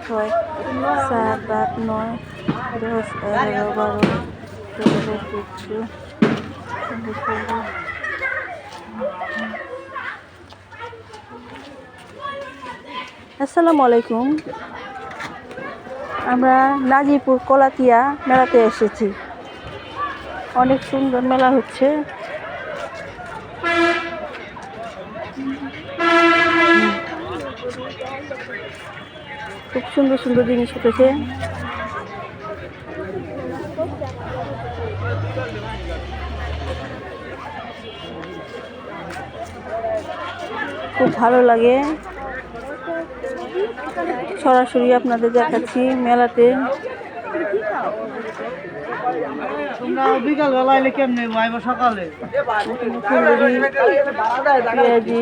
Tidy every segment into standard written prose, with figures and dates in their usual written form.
ছয় 7 8 9 10 11 12 13 14 আসসালামু আলাইকুম। আমরা নাজিরপুর কলাতিয়া মেলাতে এসেছি। অনেক সুন্দর মেলা হচ্ছে। খুব সুন্দর সুন্দর জিনিস উঠেছে। খুব ভালো লাগে। সরাসরি আপনাদের দেখাচ্ছি মেলাতে। বিকালবেলা এলে কেমনে আইব সকালে? পেঁয়াজি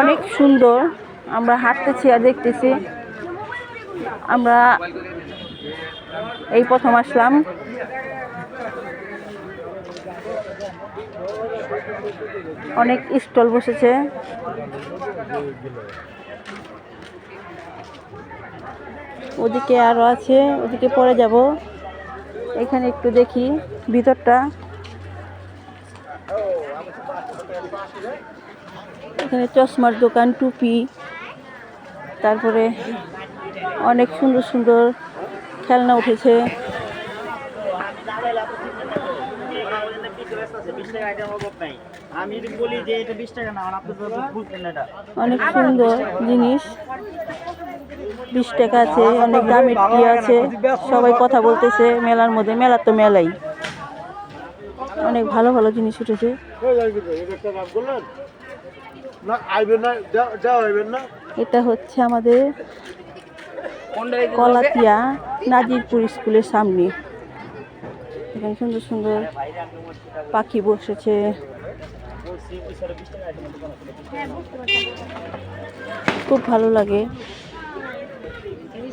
অনেক সুন্দর। আমরা হাঁটতেছি আর দেখতেছি। আমরা এই প্রথম আসলাম। অনেক স্টল বসেছে। ওদিকে আরো আছে, ওদিকে পরে যাব। এখানে একটু দেখি ভিতরটা। এখানে চশমার দোকান, টুপি, তারপরে অনেক সুন্দর সুন্দর খেলনা উঠেছে। অনেক সুন্দর জিনিস। 20 টাকা আছে, অনেক দামের কি আছে। সবাই কথা বলতেছে মেলার মধ্যে। মেলা তো মেলাই, অনেক ভালো ভালো জিনিস উঠেছে। এটা হচ্ছে আমাদের কলাতিয়া নাজিরপুর স্কুলের সামনে। এখানে সুন্দর সুন্দর পাখি বসেছে। খুব ভালো লাগে।